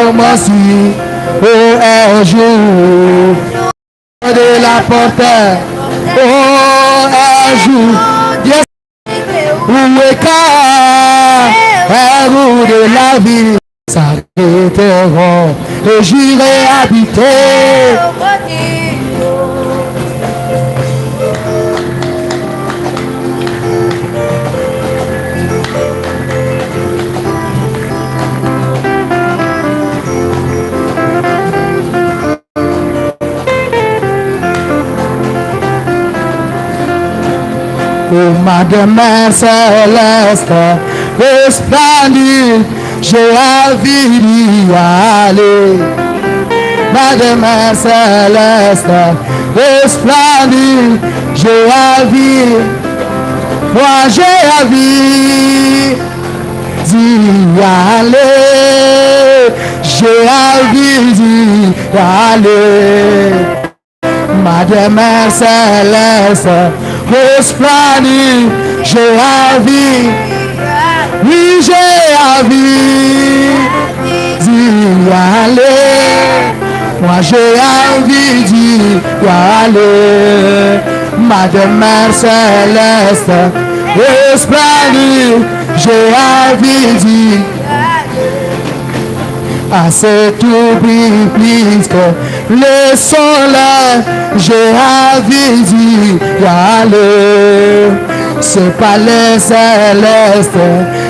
commence, oh, un jour de la porte, oh, un jour, yes, où est un bout de la vie s'arrêteront et j'irai habiter. Oh, ma demeure céleste, resplendide, j'ai envie d'y aller. Ma demeure céleste, resplendide, j'ai envie, moi j'ai envie d'y aller. J'ai envie d'y aller. Ma demeure céleste, resplendide, j'ai envie, oui j'ai envie d'y aller, moi j'ai envie d'y aller. Ma demeure céleste, resplendide, j'ai envie d'y aller. À cet oubli puisque le soleil, j'ai envie d'y aller. Ce palais céleste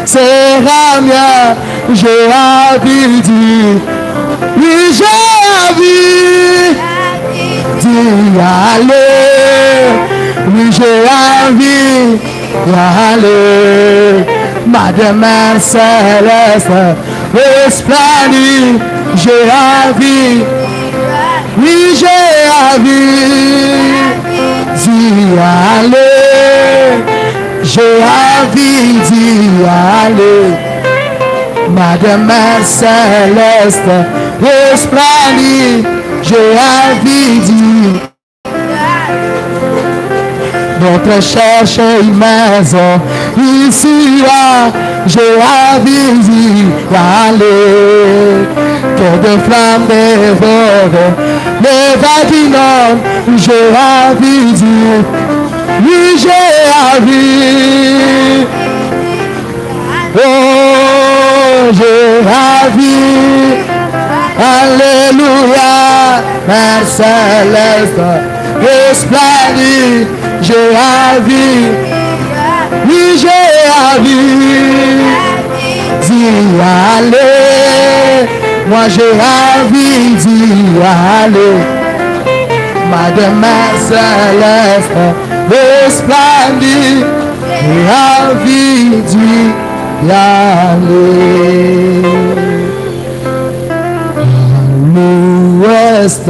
sera mien, j'ai envie d'y, oui j'ai envie d'y aller, oui j'ai envie d'y aller. Ma demeure céleste, resplendide, j'ai envie, oui j'ai envie d'y aller, j'ai envie d'y aller. Ma demeure céleste, resplendide, j'ai envie d'y aller. Notre cherche une maison ici, j'ai envie d'y aller. Que de flammes dévorent les vagues, j'ai envie d'y, oui j'ai envie, oh j'ai envie, alléluia, Mère céleste, resplendide, j'ai envie, oui j'ai envie d'y aller, moi j'ai envie d'y aller. Ma demeure céleste, resplendide, j'ai envie d'y aller. À l'ouest,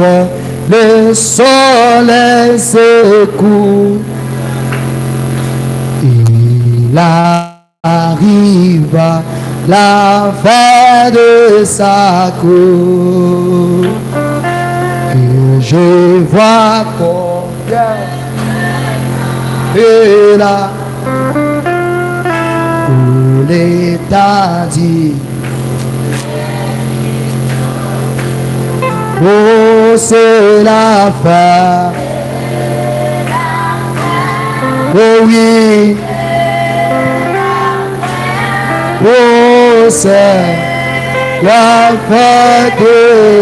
le soleil se couche. Il arrive à la fin de sa course. Et je vois combien est là où l'état dit. Oh, c'est la fin. Oh oui. Oh, c'est la fin de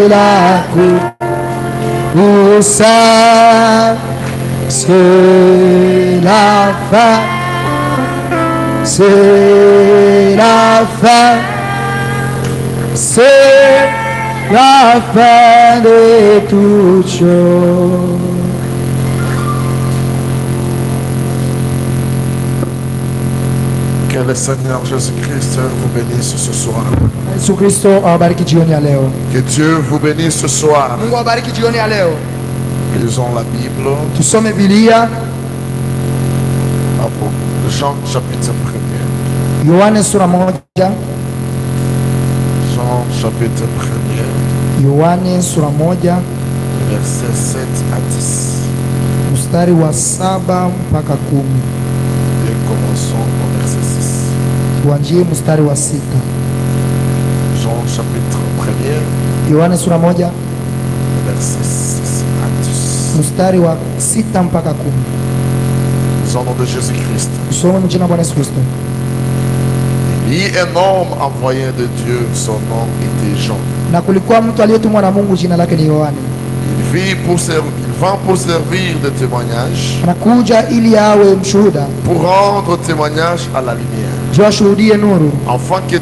la cour. Oh, c'est la fin. C'est la fin. C'est la fin de toutes choses. Que le Seigneur Jésus-Christ vous bénisse ce soir. Que Dieu vous bénisse ce soir. Lisons la Bible. Tusome Biblia. Jean chapitre 1er. Yohane sura moja. Jean chapitre 1er. Yohane sura moja. Verset 7 à 10. Mstari wa 7 mpaka 10. Et commençons au verset 6. Tuanzie mstari wa 6. Jean Jean chapitre 1er, Yohana sura 1 verset 6 à 10. mstari wa 6 mpaka 10. Au nom de Jésus-Christ. Tusome mjina Bwana Yesu Kristo. Il y a un homme envoyé de Dieu, son nom était Jean. Na kulikuwa mtu aliyetumwa na Mungu, jina lake ni Yohana. Il vint pour servir de témoignage, Anakuja ili awe mshuhuda, pour rendre témoignage à la lumière, juu ashuhudie nuru, afin que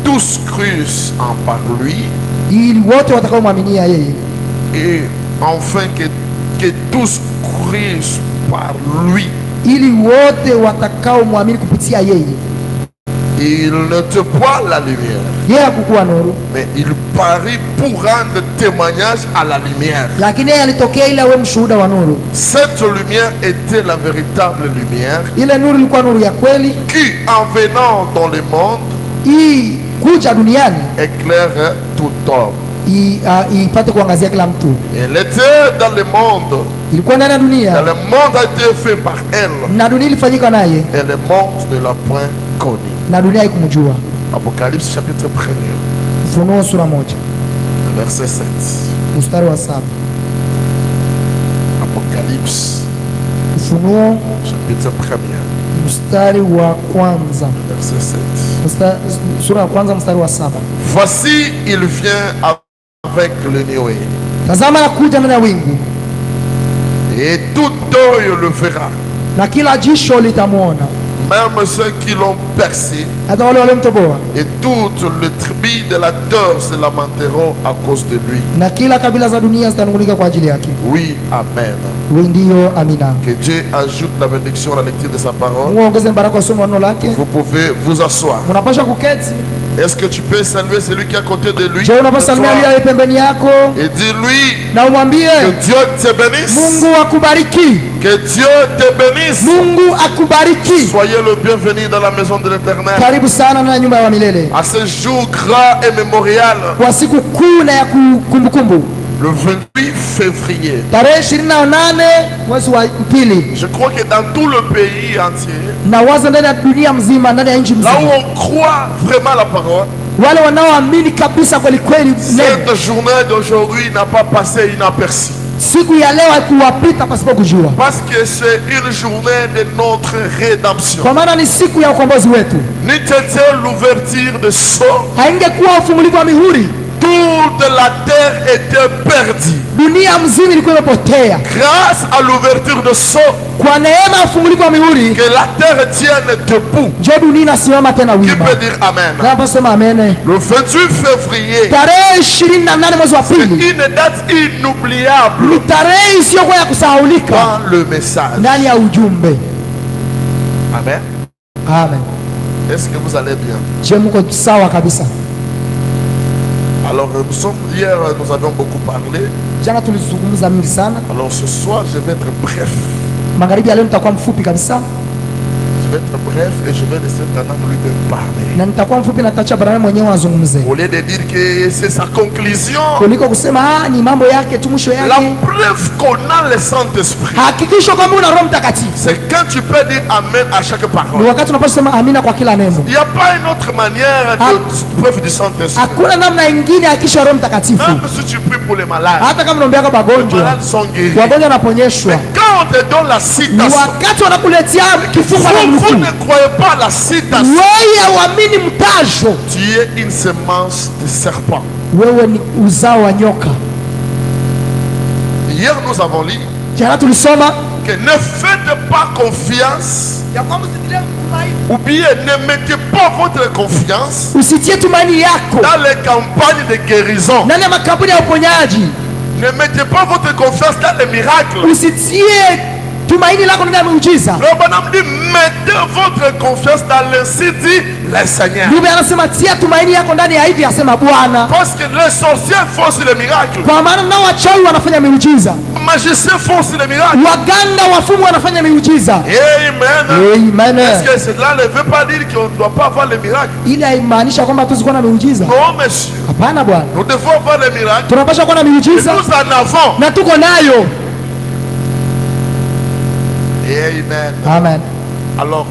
tous crussent en par lui, ili wote watakaomwaminia yeye, et enfin que tous crussent par lui. ili wote watakaomwamini kupitia yeye. Il n'était pas la lumière, Yeye hakukuwa nuru, mais il parut pour rendre témoignage à la lumière. lakini yeye alitokea ili awe mshuhuda wa nuru. Cette lumière était la véritable lumière Ile nuru ilikuwa nuru ya kweli, qui, en venant dans le monde, hii kuja duniani éclaire tout homme. ipate kuangazia kila mtu. Elle était dans le monde. Ilikuwa ndani ya Et dunia le monde a été fait par elle. na dunia ilifanyika naye, Et le monde ne l'a point connu. na dunia haikumjua. Apocalypse chapitre 1er, Ufunuo sura 1 verset 7. mstari wa 7. Apocalypse Ufunuo chapitre 1er, mstari wa kwanza, verset 7. sura ya kwanza mstari wa 7. Voici, il vient avec le nuée, Tazama nakuja ndani ya wingu, et tout œil le verra, na kila jisho litamwona, même ceux qui l'ont percé, hata wale waliomtoboa, et toutes les tribus de la terre se lamenteront à cause de lui. na kila kabila za dunia zitanung'unika kwa ajili yake. Oui, amen. Wewe ndiyo amina. Que Dieu ajoute la bénédiction à la lecture de sa parole. Mungu aongeze baraka somo wa neno lake. Vous pouvez vous asseoir. Unapaswa kuketi. Est-ce que tu peux saluer celui qui est à côté de lui? Je, unapaswa salimia aliye pembeni yako Et dis-lui na umwambie que Dieu te bénisse. Mungu akubariki. Que Dieu te bénisse. Mungu akubariki. Soyez le bienvenu dans la maison de l'Éternel. Karibu sana na nyumba ya milele. À ce jour grand et mémorial, Kwa siku kuu na ya kumbukumbu, le 28 février. tarehe 28 mwezi wa pili, Je crois que dans tout le pays entier, na waza ndani ya dunia mzima, ndani ya nchi là où mzima, on croit vraiment la parole, wale wanaoamini kabisa kweli kweli neno, cette journée d'aujourd'hui n'a pas passé inaperçue. siku ya leo haikuwapita pasipo kujua, Parce que c'est une journée de notre rédemption. kwa maana ni siku ya ukombozi wetu. N'était l'ouverture de sceaux, Haingekuwa ufumulivu wa mihuri, toute la terre était perdue. dunia mzima ilikuwa imepotea. Grâce à l'ouverture de sceaux, Kwa neema ya ufumulivu wa mihuri, que la terre tienne debout. ndio dunia inasimama tena Qui wima. peut dire Amen? Naposema amen. Le 28 février, Tarehe 28 mwezi wa pili une date inoubliable ni tarehe isiyokuwa ya kusahaulika dans le message. ndani ya ujumbe. Amen. Amen. Est-ce que vous allez bien? Je, mko sawa kabisa? Alors, hier, nous avons beaucoup parlé. Jana tulizungumza mingi sana. Alors, ce soir, je vais être bref. Magharibi ya leo nitakuwa mfupi kabisa, Je vais être bref et je vais laisser Branham lui-même parler. na nitakuwa mfupi na tacha Branham mwenyewe azungumze, Au lieu de dire que c'est sa conclusion, kuliko kusema ni mambo yake tu mwisho la yake. preuve qu'on a le Saint-Esprit, Hakikisho kwamba una Roho Mtakatifu. c'est quand tu peux dire Amen à chaque Ni parole. wakati unapaswa kusema amina kwa kila neno. Il n'y a pas une autre manière de preuve du Saint-Esprit. Hakuna namna ingine hakikisho ya Roho Mtakatifu. Même si tu pries pour les malades, Hata kama unaombea kwa les wagonjwa, malades sont guéris. wagonjwa Mais wanaponyeshwa. quand on te donne la Ni citation, wakati wanakuletea kifungo na vous mnukuu, ne croyez pas à la citation. wewe uamini mtajo, Tu es une semence de serpent. wewe ni uzao wa nyoka. Hier, nous avons lu Jana tulisoma que ne faites pas confiance ya kwamba usitilie tumaini, ou bien ne mettez pas votre confiance usitie tumaini yako dans les campagnes de guérison. ndani ya makampuni ya uponyaji, Ne mettez pas votre confiance dans les miracles. usitie tumaini lako ndani ya miujiza. Le bonhomme dit mettez votre confiance dans l'institut le Seigneur. Biblia anasema tia tumaini yako ndani ya hivi, asema Bwana, Parce que les sorciers font sur les miracles. kwa maana nao wachawi wanafanya miujiza, Les magiciens font sur les miracles. waganga wafumu wanafanya miujiza. Amen. Amen. Est-ce que cela ne veut pas dire qu'on ne doit pas avoir les miracles? Ili haimaanisha kwamba hatuwezi kuwa na miujiza. Non, monsieur. Hapana bwana, Nous devons avoir les miracles. tunapaswa kuwa na Et miujiza nous en avons. na tuko nayo. Amen. Amen. Alors,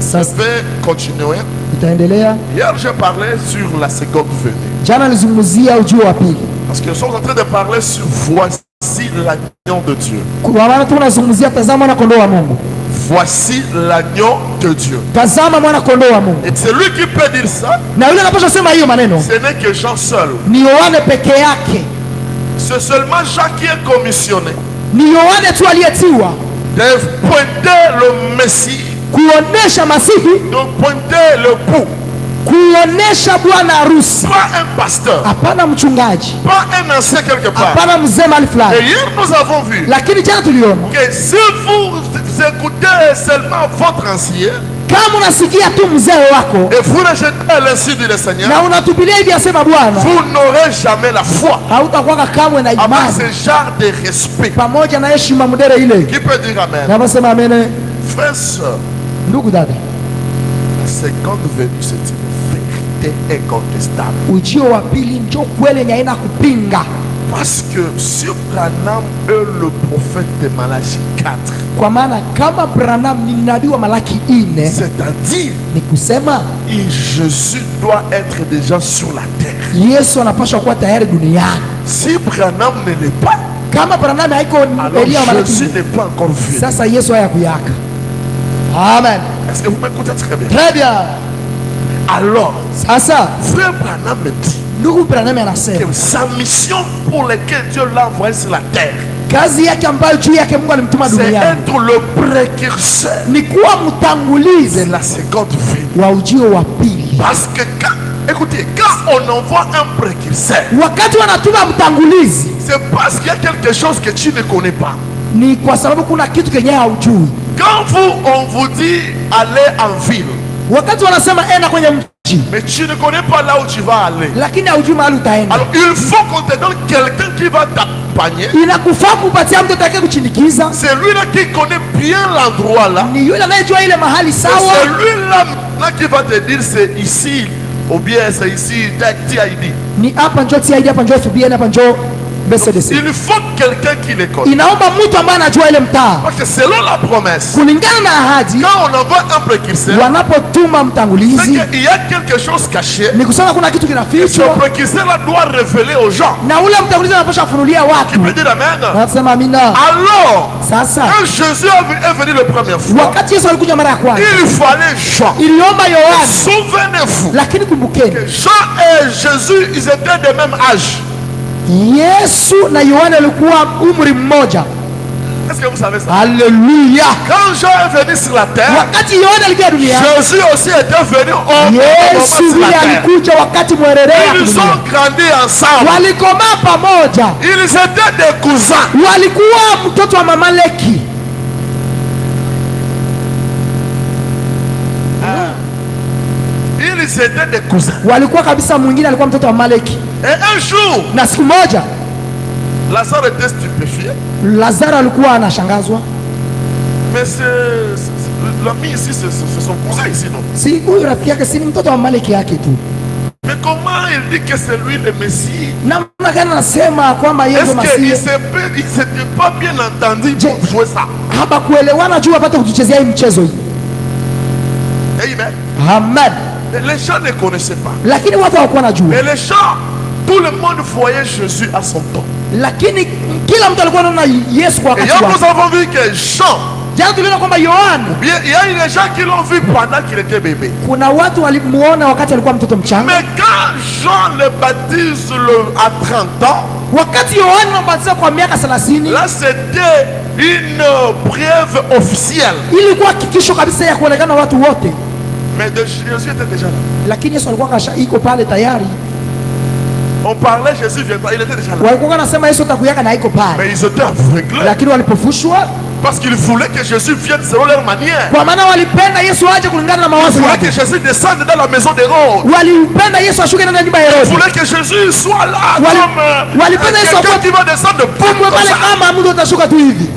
je Sasa vais continuer. itaendelea. Hier, je parlais sur la seconde venue. Jana nilizungumzia ujio wa pili. Parce que nous sommes en train de parler sur voici l'agneau de Dieu. Kwa maana tunazungumzia tazama mwana kondoo wa Mungu. Voici l'agneau de Dieu. Tazama mwana kondoo wa Mungu. Et c'est lui qui peut dire ça. Na yule anapaswa sema hiyo maneno. Ce n'est que Jean seul. Ni Yohane peke yake. C'est seulement Jean qui est commissionné Ni Yohane tu aliyetiwa de pointer le Messie, kuonesha Masihi, de pointer le bout. kuonesha bwana harusi. Pas un pasteur, Hapana mchungaji, pas un ancien quelque part. hapana mzee mahali Et fulani. hier nous avons vu Lakini jana tuliona que si vous écoutez seulement votre ancien kama unasikia tu mzee wako et vous rejetez l'insu du Seigneur, na unatupilia hivi asema Bwana, vous n'aurez jamais la foi hautakuwa kamwe na avec imani ce genre de respect. pamoja na heshima mudere ile. Qui peut dire amen? Na wasema amen. Frères, sœurs, Ndugu dada, la seconde venue c'est une vérité incontestable. ujio wa pili ndio kweli yenye haina kupinga. Parce que sur Branham est le prophète de Malachie 4. Kwa maana kama Branham ni nabii wa Malaki 4, C'est-à-dire, ni kusema Jésus doit être déjà sur la terre. Yesu anapaswa kuwa tayari duniani. Si Branham ne l'est pas, Kama Branham haiko alors Elia wa Malaki Jésus 4, n'est pas encore venu. sasa Yesu hayakuyaka. Amen. Est-ce que vous m'écoutez très bien? Très bien. Alors, Sasa frère Branham me dit ndugu Branham anasema que sa mission pour laquelle Dieu l'a envoyé sur la terre, kazi yake ambayo juu yake Mungu alimtuma c'est duniani être le précurseur ni kuwa de mtangulizi la seconde venue. wa ujio wa pili. Parce que écoutez, quand on envoie un précurseur, Wakati wanatuma mtangulizi c'est parce qu'il y a quelque chose que tu ne connais pas. ni kwa sababu kuna kitu kenye haujui. Quand on vous dit aller en ville, Wakati wanasema enda kwenye mji, mais tu ne connais pas là où tu vas aller, lakini haujui mahali utaenda, alors il faut qu'on te donne quelqu'un qui va t'accompagner. inakufaa kupatia mtu atakaye kuchindikiza. C'est lui là qui connaît bien l'endroit là. Ni yule anayejua ile mahali Et sawa, c'est lui là qui va te dire c'est ici ou bien c'est ici, TID. ni hapa njoo TID, hapa njoo FBN, hapa njoo BCDC. Il faut quelqu'un qui les connaît. Inaomba mtu ambaye anajua ile mtaa Parce que selon la promesse, kulingana na ahadi. quand on envoie un précurseur, Wanapotuma c'est mtangulizi qu'il y a quelque chose caché. ni kusema kuna kitu Ce kinafichwa, précurseur là doit révéler aux gens. na ule mtangulizi anapaswa kufunulia Qui watu. peut dire amen? Nasema amina. Alors, Sasa quand Jésus est venu la première fois, wakati Yesu alikuja mara ya kwanza, il fallait Jean. iliomba Yohana, Souvenez-vous, lakini kumbukeni Jean et Jésus, ils étaient de même âge. Yesu na Yohana walikuwa umri mmoja. Est-ce que vous savez ça? Haleluya! Quand Jean est venu sur la terre, Wakati Yohana alikuja duniani, Jésus aussi était venu au même moment Yesu sur la vile terre. alikuja wakati mwerelea Ils dunia. ont grandi ensemble. Walikomaa pamoja, Ils étaient des cousins. walikuwa mtoto wa mama Leki. Ils étaient des cousins. Walikuwa kabisa, mwingine alikuwa mtoto wa Maleki. Et un jour, Na siku moja Lazare était stupéfié. Lazaro alikuwa anashangazwa, Mais l'ami ici, c'est son cousin ici, non? si huyu rafiki yake, si ni mtoto wa Maleki yake tu. Mais comment il dit que c'est lui le Messie? Namna gani anasema kwamba yeye ndo Est-ce qu'il Masihi? ne s'était pas bien entendu pour jouer ça? Habakuelewana juu apate kutuchezea hii mchezo hii. Amen. Amen. Et les gens ne connaissaient pas. Lakini watu hawakuwa najua, Mais les gens, tout le monde voyait Jésus à son temps. lakini kila mtu alikuwa anaona Yesu kwa Et wakati là, wake. nous avons vu que Jean, Jana tuliona kwamba Yohana, bien, il y a eu des gens qui l'ont vu pendant qu'il était bébé. kuna watu walimuona wakati alikuwa mtoto mchanga. Mais quand Jean le baptise à 30 ans, Wakati Yohana anambatiza kwa miaka 30, là c'était une preuve officielle. ilikuwa hakikisho kabisa ya kuonekana watu wote, Mais de Jésus était déjà là. lakini Yesu alikuwa iko pale tayari. On parlait, Jésus viendra, il était déjà là. Walikuwa wanasema Yesu atakuyaka na iko pale, Mais ils étaient aveuglés lakini walipofushwa, parce qu'ils voulaient que Jésus vienne selon leur manière. kwa maana walipenda Yesu aje kulingana na Ils mawazo voulaient yao. que Jésus descende dans la maison d'Hérode. Walipenda Yesu ashuke ndani ya nyumba ya Ils Herode. voulaient que Jésus soit là Wali- comme walipenda Yesu quelqu'un apate- qui va descendre de Kumbe comme pale ça. kama mtu atashuka tu hivi.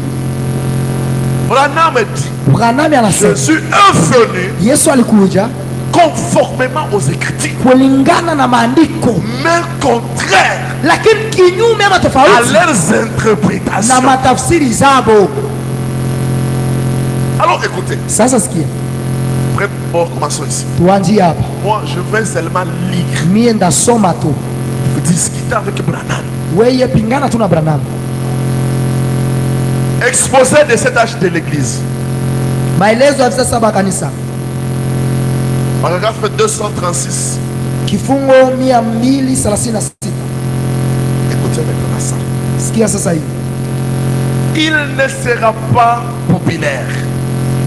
Branham dit, Branham anasema Jésus est venu Yesu alikuja conformément aux Écritures, kulingana na maandiko, mais contraire lakini kinyume ama à tofauti leurs na interprétations. matafsiri zabo. Alors écoutez, Sasa sikia, bon, commençons ici. tuanzie hapa. Moi, je vais seulement lire. Mie ndasoma tu, discuter avec Branham. Wewe pingana tu na Branham. Exposé de cet âge de l'église. Maelezo ya sasa ba kanisa. Paragraphe 236. Kifungo 236. Écoutez maintenant ça. Sikia sasa hivi. Il ne sera pas populaire.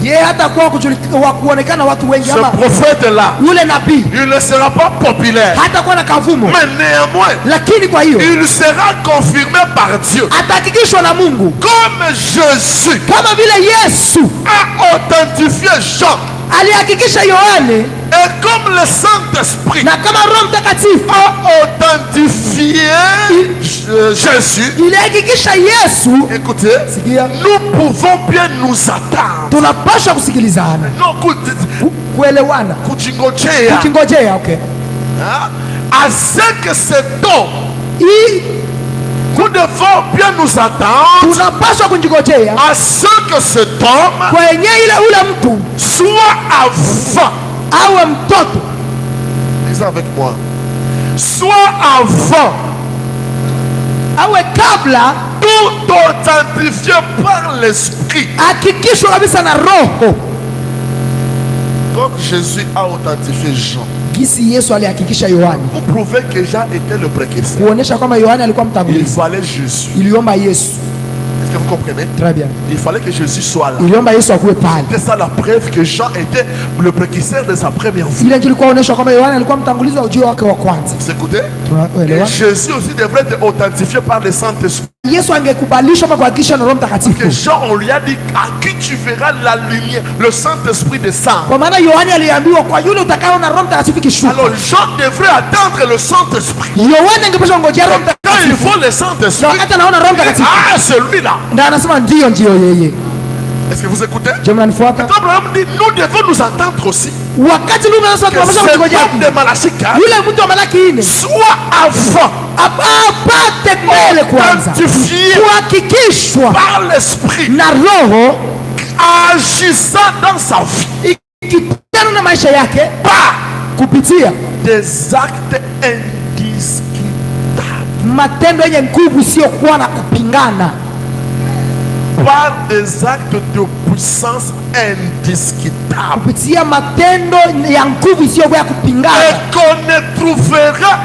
Yeye hata kwa kuonekana watu wengi Ce ama prophète là, yule nabii il ne sera pas populaire. hata kwa na kavumo. Mais néanmoins, Lakini kwa hiyo il sera confirmé par Dieu. atahakikishwa na Mungu Comme Jésus kama vile Yesu a authentifié Jean. alihakikisha Yohane Et comme le Saint-Esprit na kama Roho Mtakatifu a authentifié Jésus. ilihakikisha Yesu. Écoutez, Sikia, nous pouvons bien nous attendre. tunapaswa kusikilizana, Non, kuelewana, kujingojea. kingojea. Okay, Hein? À ce que cet homme, hii nous devons bien nous attendre tunapaswa kujingojea à ce que cet homme kwenye ile ule mtu soit avant. awe mtoto, Lisez avec moi. Soit avant, awe kabla, tout authentifié par l'Esprit. hakikishwa kabisa na Roho, Comme Jésus a authentifié Jean. gisi Yesu alihakikisha Yohane, Vous prouvez que Jean était le précurseur. kuonesha kwamba Yohane alikuwa Il mtangulizi. fallait Jésus. Iliomba Yesu. Est-ce que vous comprenez? Très bien, Il fallait que Jésus soit là. iliomba Yesu akuwe pale. C'est ça la preuve que Jean était le précurseur de sa première vie. Ile ndio ilikuwa onyesha kwamba Yohane alikuwa mtangulizi wa ujio wake wa kwanza. Vous écoutez? Tunaelewa? Et Jésus aussi devrait être authentifié par le Saint-Esprit. Yesu angekubalishwa kwa kuhakikisha na Roho Que Mtakatifu, Jean, on lui a dit à qui tu verras la lumière, le Saint-Esprit descend. kwa maana Yohane aliambiwa kwa yule utakao na Roho Mtakatifu kishuka. Alors Jean devrait attendre le Saint-Esprit. Yohane angepaswa ngojea Roho Quand il Mtakatifu, faut le na Saint-Esprit, wakati anaona Roho Mtakatifu ah, celui-là. ndio anasema ndio yeye. Est-ce que vous écoutez? Je mnanifuata? Quand Abraham dit, nous devons nous attendre aussi. Wakati Mungu anasema Que tunapaswa cet kungojea homme de Malachie 4 yule mtu wa Malaki 4 soit avant, apate mbele kwanza, authentifié kuhakikishwa par l'Esprit, na Roho agissant dans sa vie ikitana na maisha yake par kupitia des actes indiscutables. matendo yenye nguvu, sio kuwa na kupingana, Par des actes de puissance indiscutables. kupitia matendo ya nguvu isiyokuwa ya Et kupingana, qu'on ne trouvera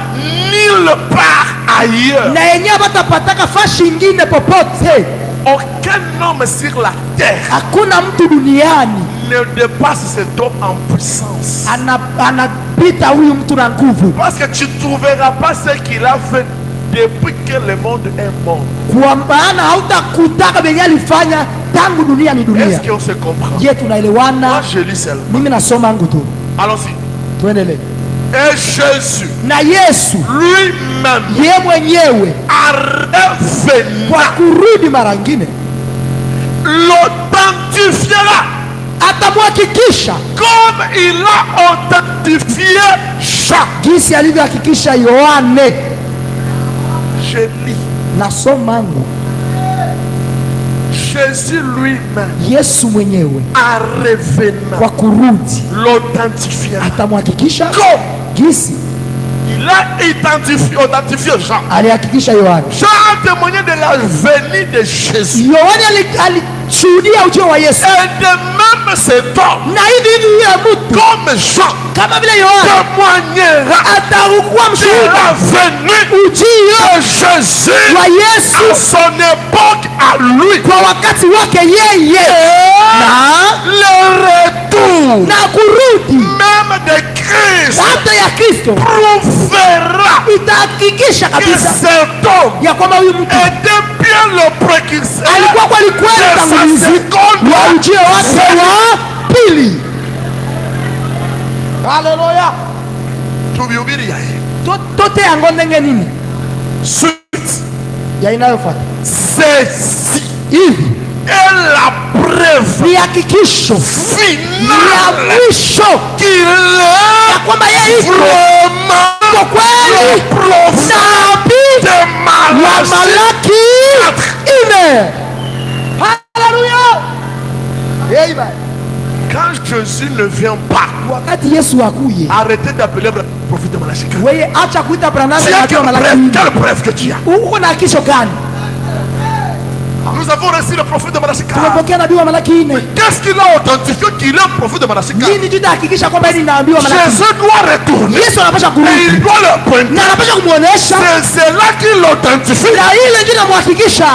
nulle part ailleurs. na yenyewe batapataka fashi ingine popote. Aucun homme sur la terre Hakuna mtu duniani ne dépasse cet homme en puissance. anapita huyu mtu na nguvu, Parce que tu ne trouveras pas ce qu'il a fait depuis que le monde est monde. kwa maana hautakutaka venye alifanya tangu dunia ni Est-ce dunia. qu'on se comprend? Je, Moi, tunaelewana? je lis seulement. Mimi nasoma yangu tu, Allons-y. tuendelee. Et Jésus Na Yesu lui-même ye mwenyewe a revenu, kwa kurudi mara ngine l'authentifiera atamhakikisha comme il a authentifié Jean. jinsi alivyohakikisha Yohane. Je lis. Nasoma yangu. Jésus lui-même Yesu mwenyewe a revenu, kwa kurudi l'authentifiera. atamhakikisha Comme jinsi il a authentifié Jean. alihakikisha Yohane. Jean a témoigné de la venue de Jésus. Yohane alishuhudia ujio wa Yesu, Et de même cet homme, na hivi hivi yule mtu comme Jean, kama vile Yohane témoignera atakuwa de mshuhuda la venue ujio de Jésus wa Yesu à son époque à lui. kwa wakati wake yeye, na Le retour na kurudi même de Christ hata ya Kristo prouvera itahakikisha que kabisa cet homme ya kwamba huyu mtu était bien le précurseur alikuwa kweli kweli de sa mtangulizi seconde wa ujio wake wa pili. Haleluya! tubihubiri yaye. Tote yango ndenge nini Suite, ya inayofuata ceci hivi est la preuve ni hakikisho ya finale mwisho qu'il ya est kwamba yeye iko vraiment kwa kweli prophète nabii de wa Malachie. Malaki 4. Haleluya! Amen. Quand Jésus Jésus ne vient pas, wakati Yesu akuye, arrêtez d'appeler le prophète Malachi. wewe acha kuita Branham Tu as na quelle Malaki. preuve que tu as? Uko na hakikisho gani? Nous avons reçu le prophète de Malachi. Tumepokea nabii wa Malaki 4. Qu'est-ce qu'il a authentifié qu'il est un prophète de Malachi? Nini tutahakikisha kwamba ni nabii wa Malaki? Jésus doit retourner Yesu anapasha et kurudi il doit le pointer. na anapasha kumuonesha, C'est là qu'il l'authentifie. na ile ndio inamhakikisha.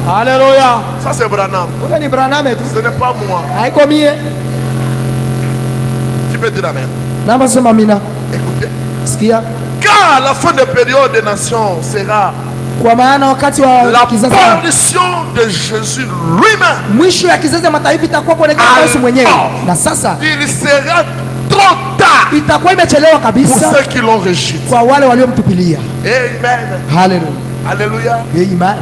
Haleluya. Ça c'est Branham. Wewe ni Branham tu, Ce n'est pas moi. haiko mie. Tu peux dire amen. Naomba sema amina. Écoutez. Sikia, Quand la fin de période des nations sera kwa maana wakati wa la kizazi, parution de Jésus lui-même, mwisho ya kizazi ya mataifa itakuwa kuonekana kwa Yesu mwenyewe, na sasa il sera trop tard itakuwa imechelewa pour kabisa ceux qui l'ont rejeté. kwa wale waliomtupilia. Amen. Haleluya, Alléluia. amen.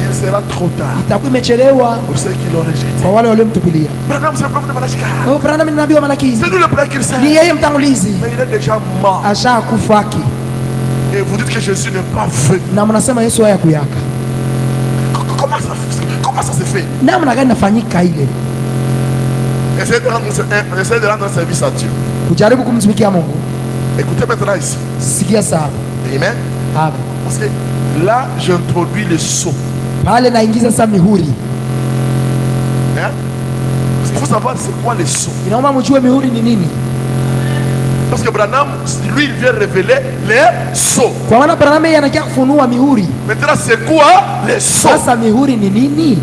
Il sera trop tard Itakuwa imechelewa pour ceux qui l'ont rejeté. kwa wale waliomtupilia. Branham, c'est le prophète de Malachi. Oh, Branham ni nabii wa Malaki, C'est nous le père qu'il sert. ni yeye mtangulizi, Mais il est déjà mort. ashakufaki, Et vous dites que Jésus n'est pas venu. na mnasema Yesu haya kuyaka. Comment ça se fait? Namna gani nafanyika ile? Essayez de rendre un service à Dieu. Kujaribu kumtumikia Mungu. Écoutez maintenant ici. Sikia sana Amen. hapa, Parce que là, j'introduis le sceau. pale naingiza sasa mihuri. Hein? Parce qu'il faut savoir c'est quoi les sceaux. Inaomba mjue mihuri ni nini, Parce que Branham, lui, il vient révéler les sceaux. kwa maana Branham yeye anakia kufunua mihuri. Maintenant, c'est quoi les sceaux? Sasa mihuri ni nini?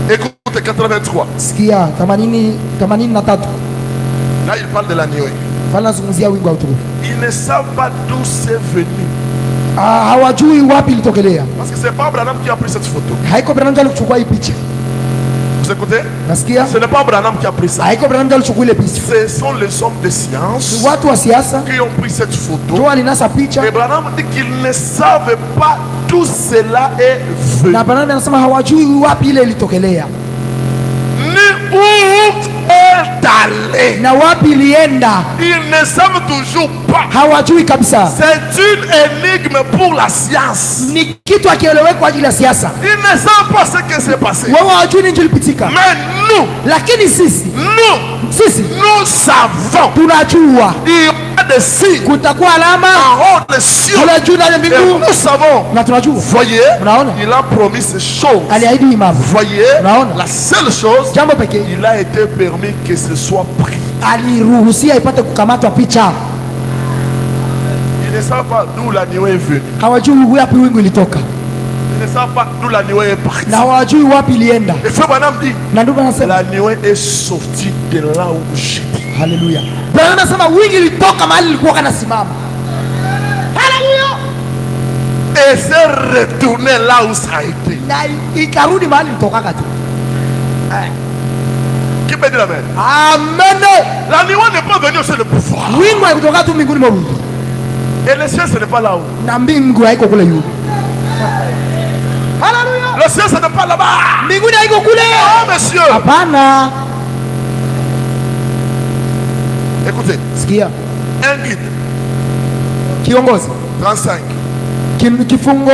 Écoutez, 83. Sikia 83, Là, il parle de la nuée. pale nazungumzia wingu wa utukufu. Ils ne savent pas d'où c'est venu. Hawajui wapi ilitokelea. Parce que c'est pas Branham qui a pris cette photo. Haiko Branham ndiye alichukua hii picha. Vous écoutez? Nasikia Ce n'est pas Branham qui a pris ça. haiko Branham ndiye alichukua ile picha. Ce sont les hommes de science Watu wa siasa qui ont pris cette photo. ndio alinasa picha, Et Branham dit qu'ils ne savent pas d'où cela est venu. na Branham anasema hawajui wapi ile ilitokelea Ni où est allé. na wapi ilienda, Ils ne savent toujours pas. hawajui kabisa. C'est une énigme pour la science. Ni kitu akieleweka kwa ajili ya siasa. Ils ne savent pas ce qui s'est passé. Wao hawajui nini kilipitika, Mais nous, lakini sisi nous savons. tunajua Il y a des signes kutakuwa alama en haut des cieux. kule juu ndani ya Et mbingu, nous savons. na tunajua Voyez, Unaona? il a promis ces choses. aliahidi hii mambo. Voyez, Unaona? la seule chose, Jambo pekee il a été permis que ce soit pris. aliruhusia ipate kukamatwa picha. Ils ne savent pas d'où la nuée est venue. Hawajui wapi wingu ilitoka Ils ne savent pas d'où la nuée est partie. na hawajui wapi ilienda, Et Frère Branham dit, na ndio anasema la nuée est sortie de là où j'étais. haleluya. Bwana anasema wingu ilitoka mahali ilikuwa kanasimama, haleluya, Et c'est retourné là où ça a été. na ikarudi mahali ilitoka tu. Qui peut dire amen? Amen. La nuée n'est pas venue sur le pouvoir. Wingu haikutoka tu mbinguni mwa wingu, Et le ciel, ce n'est pas là-haut. na mbingu haiko kule juu. Haleluya, Le ciel, ce n'est pas là-bas. mbinguni haiko kule. Oh, monsieur. Hapana. Écoutez, Sikia, un guide, kiongozi, 35. kifungo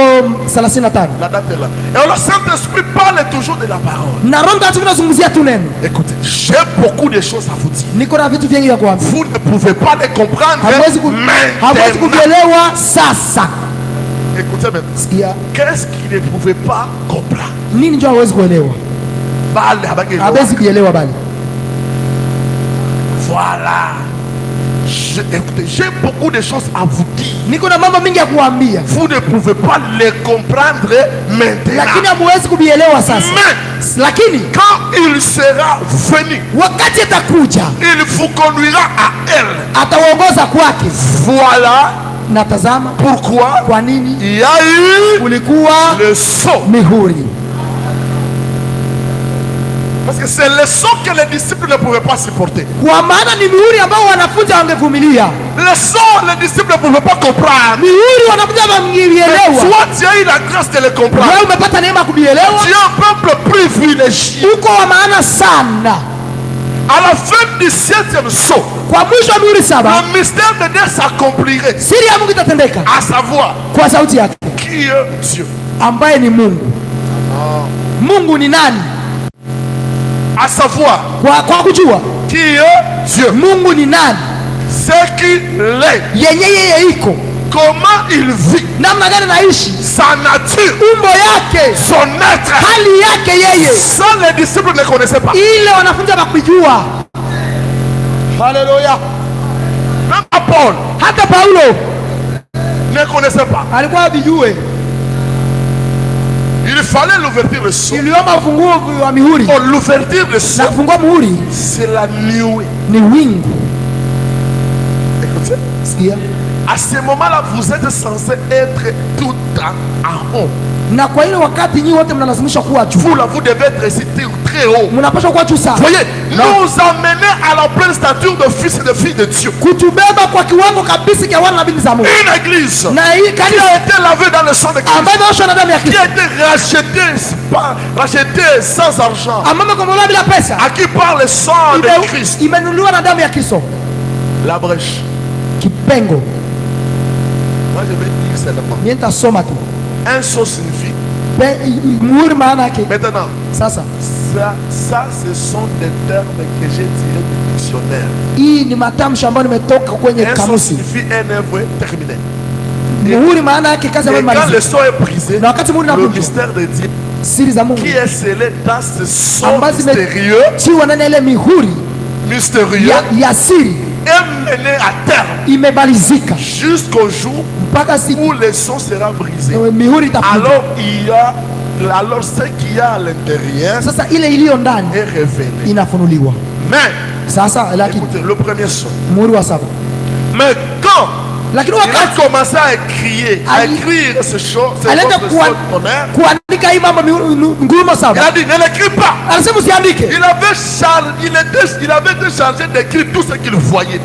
35. La date est là. Et le Saint-Esprit parle toujours de la parole. na Roho Mtakatifu anazungumzia tu neno. Écoutez, j'ai beaucoup de choses à vous dire. Niko na vitu vingi vya kuambia, Vous ne pouvez pas les comprendre hamwezi maintenant. kuvielewa sasa. Écoutez maintenant. Sikia, Qu'est-ce qu'il ne pouvait pas comprendre? nini ndio hawezi kuelewa, Parle avec les hawezi kuelewa bali. Voilà. Écoutez, j'ai beaucoup de choses à vous dire. Niko na mambo mingi ya kuambia, Vous ne pouvez pas les comprendre maintenant. lakini hamwezi kuvielewa sasa. Mais Lakini quand il sera venu, wakati atakuja, il vous conduira à elle. atawaongoza kwake. Voilà Na tazama, pourquoi kwa nini il y a eu kulikuwa le sceau. mihuri, Parce que c'est le sceau que les disciples ne pouvaient pas supporter. kwa maana ni mihuri ambao wanafunzi wangevumilia. Le sceau, les disciples ne pouvaient pas comprendre. Mihuri wanafunzi Mais wangevielewa. toi, tu as eu la grâce de les comprendre. Wewe umepata neema kuvielewa, Tu es un peuple privilégié. uko wa maana sana. À la fin du 7e sceau, Kwa mwisho wa mihuri 7 le mystère de Dieu s'accomplirait. siri ya Mungu itatendeka À savoir, kwa sauti yake, qui est Dieu. ambaye ni Mungu. Mungu ni nani? À savoir, Kwa kujua Qui est Dieu? Mungu ni nani? Ce qu'il est. Yenye yeye iko. Comment il vit? Namna gani naishi? Sa nature. Umbo yake. Son être. Hali yake yeye. Ça les disciples ne connaissaient pas. Ile wanafunzi bakujua. Alléluia. Même Paul. Hata Paulo ne connaissait pas. alikuwa abijue. Il fallait l'ouverture de sceau. Iliomba ufunguo wa mihuri. Oh, l'ouverture de sceau. Na kufungua muhuri c'est la nuée. Ni wingu. Écoutez. Sikia. À ce moment-là, vous êtes censé être tout en haut. Na kwa ile wakati nyinyi wote mnalazimishwa kuwa juu. Vous devez être ici très haut. Mnapaswa kuwa juu sana. Voyez, nous amener à la pleine stature de fils et de filles de Dieu. Kutubeba kwa kiwango kabisa cha wana na binti za Mungu. Une église Na hii qui a été lavée dans le sang de Christ. ambayo imeoshwa na damu ya Qui Kristo. a été rachetée sans argent. Ambayo imekombolewa bila pesa. À qui parle le sang de Christ. Imenunuliwa na damu ya Kristo. La brèche. Kipengo. Moi je vais dire seulement. Mimi nitasoma tu. Un saut signifie. Muhuri maana yake. Maintenant. Sasa. Ça ce sont des termes que j'ai tirés du dictionnaire. Hii ni matamshi ambayo nimetoka kwenye Un saut kamusi. signifie un œuvre terminée. Muhuri maana yake kazi ambayo Et quand le imalizika. saut est brisé, Na wakati muhuri le unavunjwa, mystère de Dieu siri za Mungu qui est scellé dans ce saut ambazo mystérieux, zimetiwa ndani ya ile mihuri mystérieux ya siri est mené à terme imebalizika jusqu'au jour mpaka siku où le son sera brisé. mihuri itafungwa. Alors ce qu'il y a à l'intérieur Sasa ile iliyo ndani est révélé. inafunuliwa. Mais Sasa lakini écoutez, le premier son. muhuri wa saba. Mais quand Lakini il wakati a commencé à écrire ce chant, alienda kuandika hii mambo ngurumo il saba, a dit ne l'écris pas. alisema usiandike. Il avait été chargé d'écrire tout ce qu'il voyait.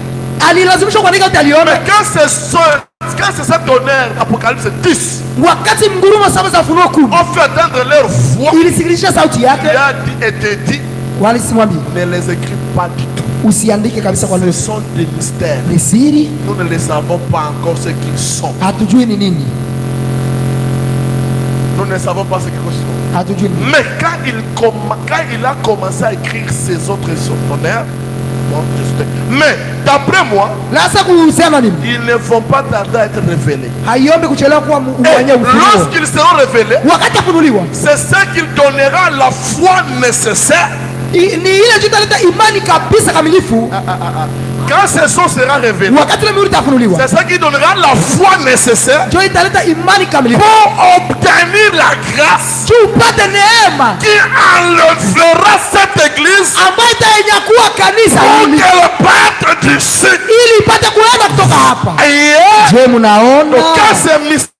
Alilazimishwa kuandika yote aliona. Mais quand c'est cet honneur, Apocalypse 10, Wakati ngurumo saba za Ufunuo 10 on fait entendre leur voix, ilisikilisha sauti il yake, a dit et te dit walisimwambia ne les écris pas du tout. usiandike kabisa, kwa Ce leo sont des mystères. ni siri, Nous ne les savons pas encore ce qu'ils sont. hatujui ni nini, Nous ne savons pas ce qu'ils sont. hatujui ni nini. Mais quand il a commencé à écrire ces autres honneurs, mais d'après moi, Sasa kuhusiana nini, ils ne vont pas tarder à être révélés. haiombi kuchelewa kuwa Et mwenye ufunuo. lorsqu'ils seront révélés, Wakati afunuliwa c'est ce qui donnera la foi nécessaire. ni ile juu italeta imani kabisa kamilifu. Quand ce son sera révélé, Wakati ile mihuri itafunuliwa c'est ce qui donnera la foi nécessaire ndio italeta imani kamilifu pour obtenir la grâce juu upate neema qui enlèvera cette église ambayo itainyakuwa kanisa pour hili qu'elle parte d'ici. ili ipate kuenda kutoka hapa. Et Je, mnaona quand ces mystères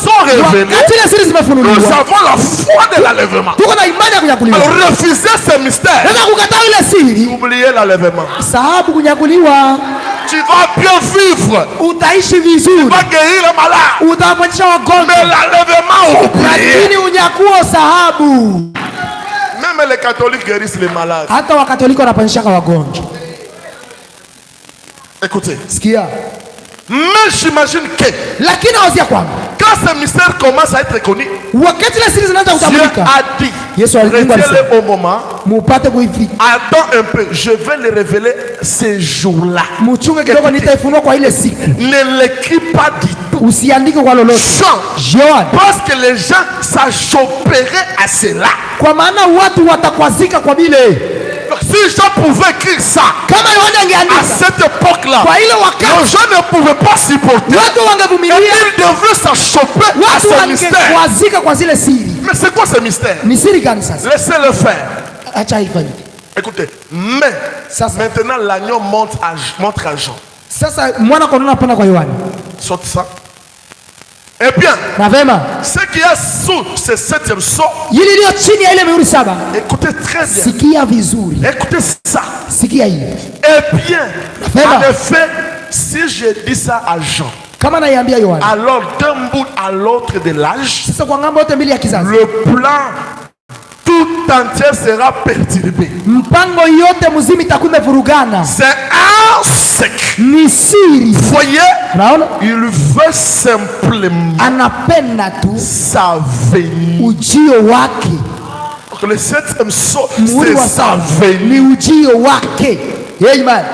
sont révélés, wakati ile siri nous zimefunuliwa avons la foi de l'enlèvement. tuko na imani ya kunyakuliwa. Alors refusez ces mystères, Naweza kukataa ile siri, oubliez l'enlèvement. sababu kunyakuliwa Tu vas bien vivre, utaishi tu vizuri, vas guérir les malades, utaponyesha mais wagonjwa, l'enlèvement oublié. lakini unyakuo sahabu. Même les catholiques guérissent les malades. Hata wakatoliki wanaponyeshaka wagonjwa. Écoutez, Sikia, mais j'imagine que lakini awazia kwamba quand ce mystère commence à être connu, wakati ile siri zinaanza Dieu kutambulika, a dit, Yesu alikuwa alisema retiens-les au moment, mupate kuifika, attends un peu, je vais les révéler ces jours-là. muchunge kidogo, nitaifunua kwa ile siku. Ne l'écris pas du tout. Usiandike kwa lolote. Chant, Yohana, parce que les gens s'achopperaient à cela. kwa maana watu watakwazika kwa bile. Si Jean pouvait écrire ça Kama Yohana à angeandika cette époque-là, kwa ile les wakati, gens ne pouvaient pas supporter. watu Et wangevumilia, ils devraient s'achopper à watu ce mystère. wangekwazika kwa zile siri. Mais c'est quoi ce mystère? Ni siri gani sasa? Laissez-le faire. Acha ifanyike. Écoutez, mais Ça, maintenant l'agneau montre à Jean. Sasa mwana kondoo anapanda kwa Yohana. Saute ça. Eh bien, Na vema, ce qui est sous ce septième sceau, yili iliyo chini ya ile mihuri saba, écoutez très bien. sikia vizuri, Écoutez ça. sikia hii. Eh bien, Vraiment. en effet, si je dis ça à Jean, Kama naiambia Yohana, alors d'un bout à l'autre de l'âge, sasa kwa ngambo yote mbili ya kizazi, le plan tout entier sera perturbé. mpango yote mzima itakuwa imevurugana. C'est un secret. Ni siri. Voyez, Unaona, il veut simplement anapenda tu sa venue. ujio wake. Donc le septième sceau, Muhuri c'est wa sa saba venue. ni ujio wake. Amen.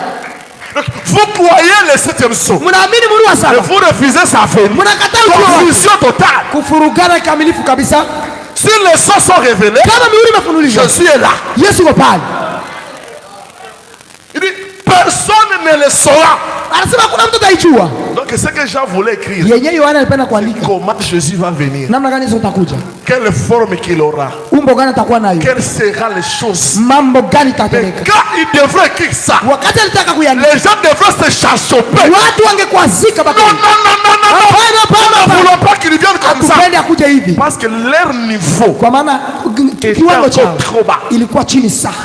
Donc, vous croyez le 7e saut. Mnaamini muri wa Et saba. vous refusez sa venue. Mnakataa ujio wake. Confusion totale. Kufurugana kamilifu kabisa. Si les sons sont révélés, Kama mihuri imefunuliwa. je suis là. Yesu yuko pale. Il dit, personne ne le saura. Anasema kuna mtu ataijua. Donc, ce que Jean voulait écrire, Yenyewe Yohana alipenda kuandika. comment Jésus va venir, Namna gani Yesu atakuja? quelle forme qu'il aura, Umbo gani atakuwa nayo? quelles seront les choses. Mambo gani Mais tatendeka? quand il devrait écrire ça, Wakati alitaka kuiandika, les gens devraient se chachoper. watu wangekwazika Non, baba. non, non, non, non, non. Hapana, hapana, Nous ne hapana. voulons pas qu'ils viennent comme ça. Tupende akuje hivi. Parce que leur niveau, Kwa maana kiwango chao trop bas. ilikuwa chini sana.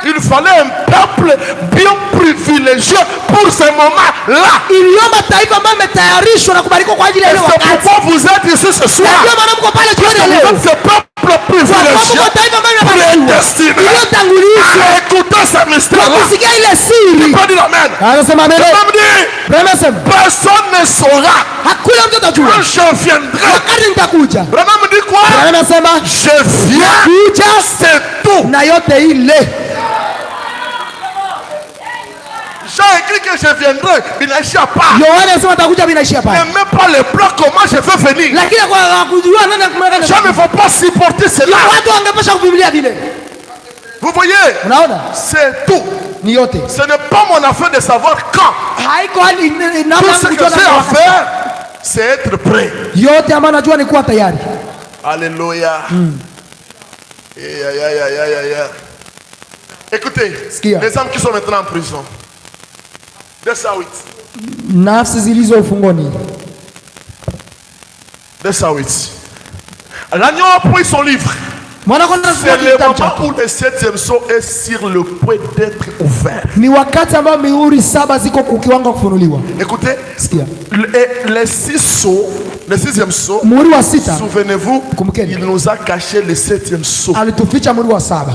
Il fallait un peuple bien privilégié pour ce moment-là. Iliomba taifa ambalo limetayarishwa na kubarikiwa kwa ajili ya Et ile c'est wakati. pourquoi vous êtes ici ce soir. Ndio maana mko pale jioni ya Vous leo. êtes ce peuple privilégié, Kwa taifa ambalo limebarikiwa. prédestiné Iliyotangulishwa à écouter ce kwa mystère-là. kusikia ile siri. Pas dire amen. Anasema amen. Même dit, Brema sema personne ne saura hakuna mtu atajua. quand je viendrai. Wakati nitakuja. Vraiment me dit quoi? Brema sema Je viens, kuja c'est tout. na yote ile. J'ai écrit que je viendrai, il n'agit pas. Yohana anasema atakuja binaishia pale. Ne mets pas le plan comment je vais venir. Lakini kwa kujua nani akumweka. Je ne vais pas supporter cela. Watu wangepasha kuvumilia vile. Vous voyez, Unaona? c'est tout. Ni yote. Ce n'est pas mon affaire de savoir quand. Haiko hali Tout namna ce que kujua j'ai à faire, c'est être prêt. yote ambayo najua ni kuwa tayari. Alléluia. Aïe, aïe, aïe, aïe, aïe, aïe. Écoutez, Sikia. les hommes qui sont maintenant en prison. 208. Nafsi zilizo ufungoni. 208. L'agneau a pris son livre. Mwana kwanza C'est anasema le kitabu moment chake. où le 7e sceau est sur le point d'être ouvert. Ni wakati ambao mihuri saba ziko kwa kiwango kufunuliwa. Écoutez, Sikia. les 6 sceaux, le 6e sceau, Muhuri wa sita souvenez-vous, Kumbukeni. il nous a caché le 7e sceau. alituficha muhuri wa saba.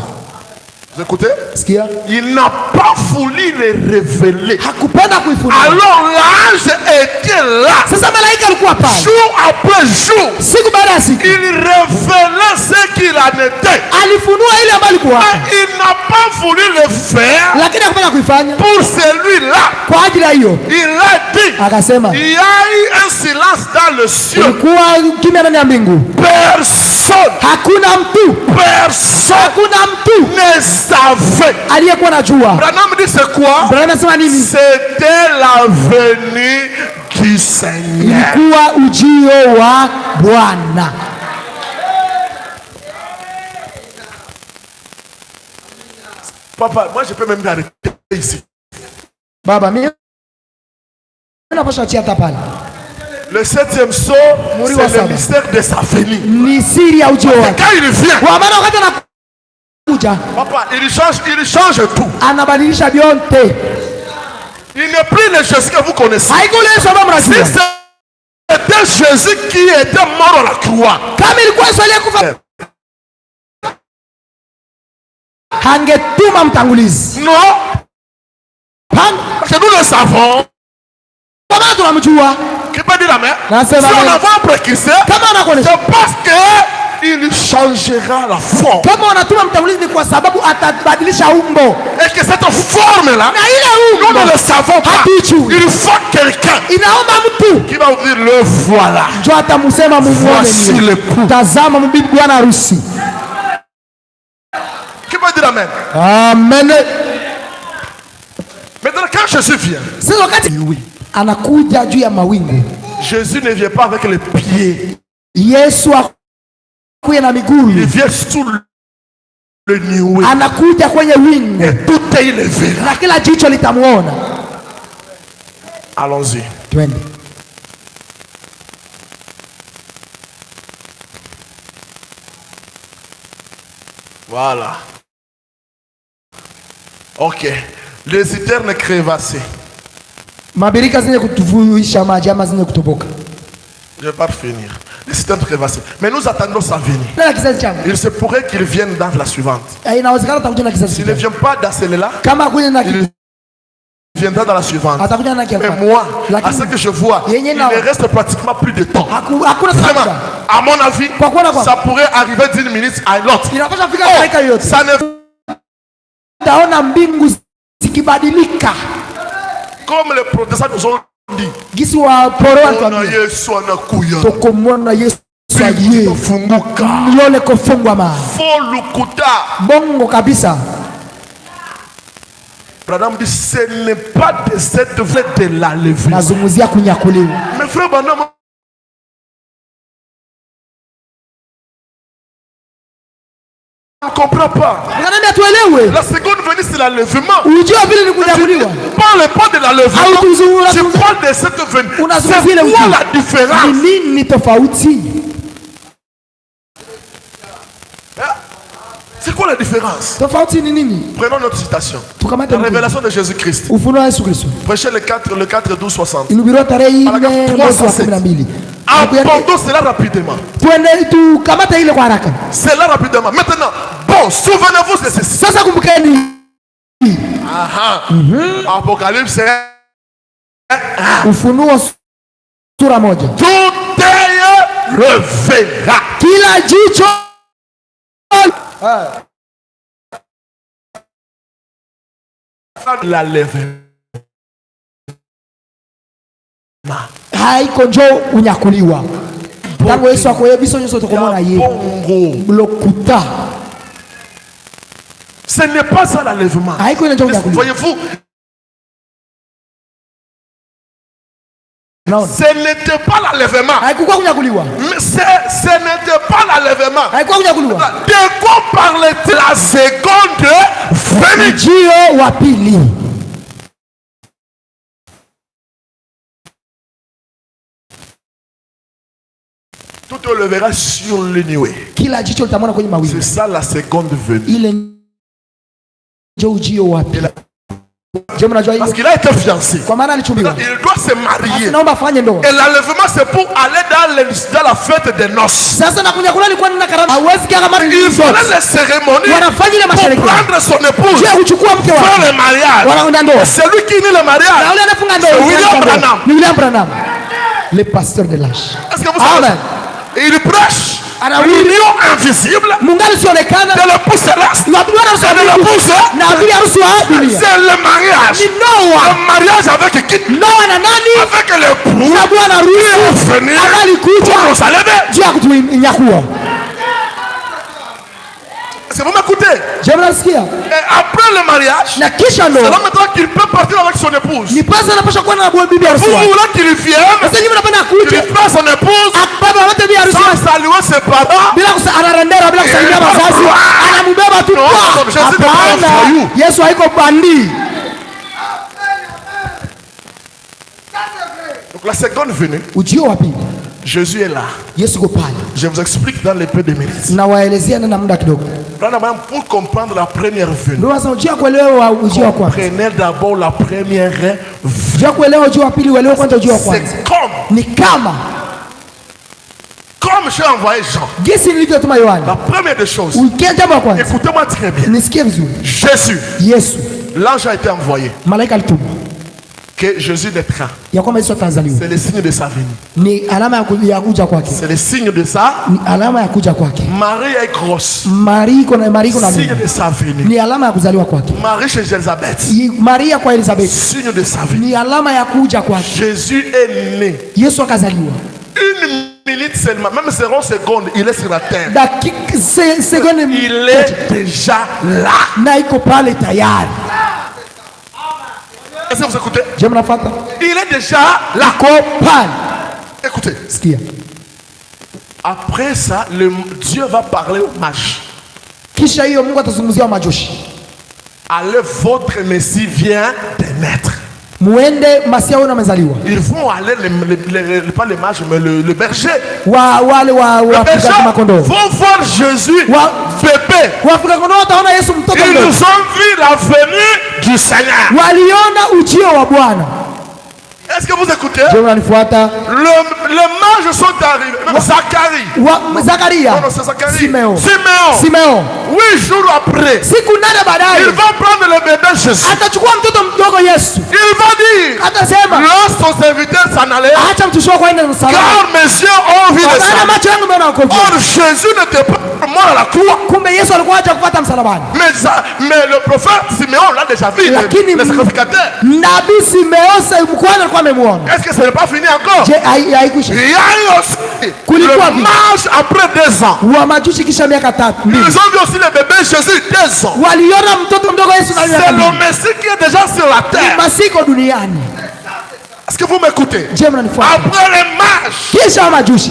Vous écoutez? Sikia. Il n'a pas voulu les révéler. Hakupenda kuifunua. Alors l'ange était là, Sasa malaika alikuwa pale. jour après jour. Siku baada ya siku. Il révélait ce qu'il en était. Alifunua ile ambayo alikuwa. Mais il n'a pas voulu le faire Lakini hakupenda kuifanya pour celui-là. kwa ajili ya hiyo. Il a dit, Akasema il y a eu un silence dans le ciel. ilikuwa kimya ndani ya mbingu. Personne, Hakuna mtu. personne Hakuna mtu ne savait. aliyekuwa najua. Branham dit c'est quoi? Bwana anasema nini? C'était la venue du Seigneur. Ilikuwa ujio wa Bwana. Papa, moi je peux même m'arrêter ici. Baba mimi napasha achia hata pale. Le 7e sceau, Muri wa c'est le saba. mystère de sa venue. Ni siri ya ujio Et wake. quand il vient, Kwa maana wakati anakuja papa, il change tout. anabadilisha vyote. Il n'est plus le Jésus que vous connaissez. Haiko ile Yesu ambaye Si mnajua. c'était Jésus qui était mort à la croix, Kama ilikuwa Yesu aliyekufa hangetuma mtangulizi. non, Hang- parce que nous le savons. Kwa maana tunamjua. Qui peut dire la main? Si Nasema on amen. a un précurseur, Kama anakuonesha c'est parce que il changera la forme. kama wanatuma mtangulizi ni kwa sababu atabadilisha umbo. Et que cette forme-là, Na ile nous umbo ne le savons pas. hatujui. Il faut quelqu'un Inaomba mtu qui va vous dire le voilà. ndio atamsema mumuone Voici ni. le coup. Tazama mbibi bwana harusi. Qui peut dire amen? Amen. Maintenant, quand Jésus vient, Sasa wakati anakuja juu ya mawingu. Jésus ne vient pas avec les pieds. Yesu akuye na Il miguu. vient sous le nuée. Anakuja kwenye wingu Et tout est il le verra. na kila jicho litamuona. Allons-y. Twende. Voilà. Ok. Les éternes crévassés. Mabirika zenye kutuvuisha maji ama zenye kutoboka. Je vais pas finir. Les éternes crévassés. Mais nous attendons sa venue. Na kizazi changu. Il se pourrait qu'il vienne dans la suivante. Inawezekana atakuja na kizazi S'il ne changu. vient pas dans celle-là, Kama akuja na il viendra dans la suivante. atakuja na Mais kiafata. moi, à Lakini- ce que je vois, il Yenye ne nao. reste pratiquement plus de temps. Hakuna Vraiment, sababu. à mon avis, Kwa kuona kwa. ça pourrait arriver d'une minute à l'autre. Inapaswa fika dakika yote. Ça ne Taona mbingu zikibadilika, comme les protestants nous ont dit, gisi wa poro on Yesu anakuya, tokomona Yesu aye funguka, lole kofungwa ma folukuta. bongo kabisa. Branham dit ce n'est pas de cette vraie de la levée. Nazungumzia kunyakuliwa. Mes frères Branham, on ne comprend pas. La seconde venue, c'est l'enlèvement. Ne parle pas de l'enlèvement. Je parle de cette venue. C'est quoi la différence? C'est quoi la différence? Prenons notre citation. La révélation de Jésus-Christ. Prêchez le 4, 12, 60. Abandon cela rapidement. Cela rapidement. Maintenant, bon, souvenez-vous de ceci. Apocalypse. Tout est revela. La lèvre. haiko njo unyakuliwa. Tangu Yesu akoyebiso nyoso tokomona ye. Lokuta. Ce n'est pas ça l'enlèvement. Voyez-vous? Non. Ce n'était pas l'enlèvement. Ce n'était pas l'enlèvement. De quoi parlait-il? La seconde venue. Tout on le verra sur le nuée. C'est ça la seconde venue. Parce qu'il a été fiancé. Il doit se marier. Et l'enlèvement c'est pour aller dans la fête des noces. Il fallait les cérémonies pour prendre son épouse, faire le mariage. C'est lui qui unit le mariage. C'est William Branham, le pasteur de l'âge. Est-ce que vous savez? Il prêche l'union invisible de l'épouse céleste et de l'épouse. C'est le mariage. Le mariage avec qui? Avec l'époux qui va venir pour nous enlever. Est-ce que vous m'écoutez? Et après le mariage, c'est là maintenant qu'il peut partir avec son épouse. Vous voulez qu'il vienne, qu'il fasse son épouse sans saluer ses parents. Yesu haiko bandi. Donc la seconde venue, Jésus est là. Je vous explique dans les peu de minutes. Pour comprendre la première venue, comprenez d'abord la première venue. C'est comme j'ai envoyé Jean. La première des choses, écoutez-moi très bien. Jésus, l'ange a été envoyé. Que Jésus naîtra. C'est le signe de sa venue. C'est le signe de sa. Marie est grosse. Signe de sa venue. Marie chez Elisabeth. Signe de sa venue. Jésus est né. Une minute seulement, même 0 secondes, il est sur la terre. Il est déjà là. Est-ce que vous écoutez? Il est déjà là. Écoutez. Après ça, Dieu va parler aux mages. Allez, votre Messie vient de naître. Ils vont aller, pas les mages, mais le berger. Le berger vont voir Jésus, bébé. Ils nous ont vu la venue du Seigneur. Est-ce que vous écoutez? Les mages sont arrivés. Même Zacharie. Zacharie. Non, c'est Zacharie. Siméon. 8 jours après, il va prendre le bébé Jésus. Il va dire, lorsque ton serviteur s'en allait, car mes yeux ont vu le sang. Or Jésus n'était pas mort à la croix. Mais le prophète Siméon l'a déjà vu, le sacrificateur. Est-ce que ce n'est pas fini encore? Il y a eu aussi le mage après 2 ans. Ils ont vu aussi le bébé Jésus 2 ans. C'est le Messie qui est déjà sur la terre. Est-ce que vous m'écoutez? Après les mages.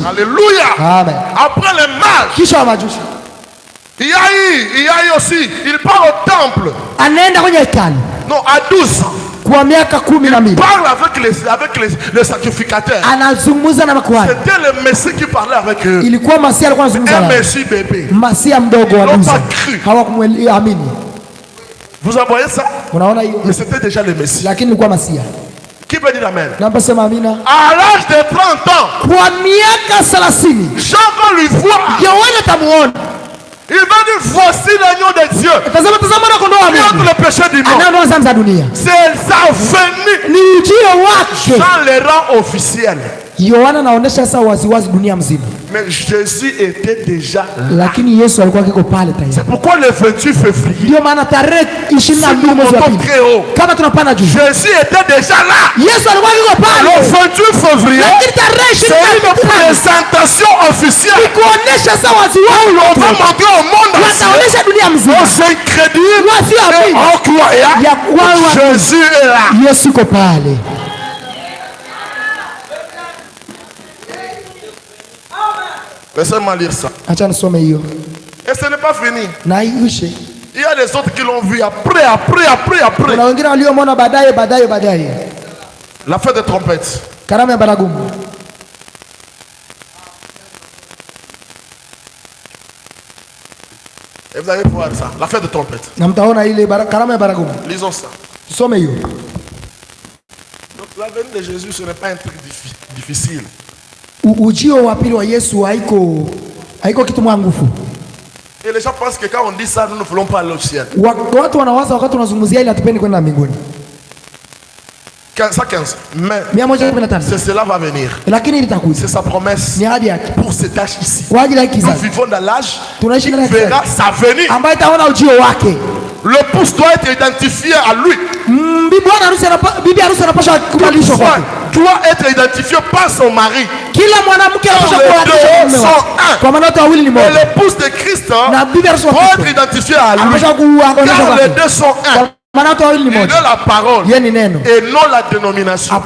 Alléluia. Après les mages. Il y a eu aussi, il part au temple. Non, à 12 ans. Il parle avec les sacrificateurs. C'était le Messie qui parlait avec eux. Un Messie bébé. Ils n'ont pas cru. Vous en voyez ça? Mais c'était déjà le Messie. Qui peut dire amen? À l'âge de 30 ans, Jean va lui voir. Il va dire, voici l'agneau de Dieu qui ôte le péché du monde. C'est sa venue dans les rangs officiels. Mais Jésus était déjà là. C'est pourquoi le 28 février, si nous montons très haut, Jésus était déjà là. Le 28 février, c'est une présentation officielle où l'on va montrer au monde entier, aux incrédules et aux croyants, Jésus est là. Laissez-moi lire ça. Et ce n'est pas fini. Il y a les autres qui l'ont vu après. La fête des trompettes. Et vous allez voir ça. La fête des trompettes. Lisons ça. Donc la venue de Jésus, ce n'est pas un truc difficile. Ujio wa pili wa Yesu haiko kitu nguvu. Et les gens pensent que quand on dit ça, nous ne voulons pas aller au ciel. Watu wanawaza wakati tunazungumzia ile hatupendi kwenda mbinguni. 115. Mais cela va venir. C'est sa promesse pour cet âge ici. Nous vivons dans l'âge qui verra sa venue. Le pouce doit être identifié à lui. Doit être identifié par son mari. Les deux sont un. Et l'épouse de Christ doit être identifiée à lui. Car les deux sont un. Et non la parole et non la dénomination. La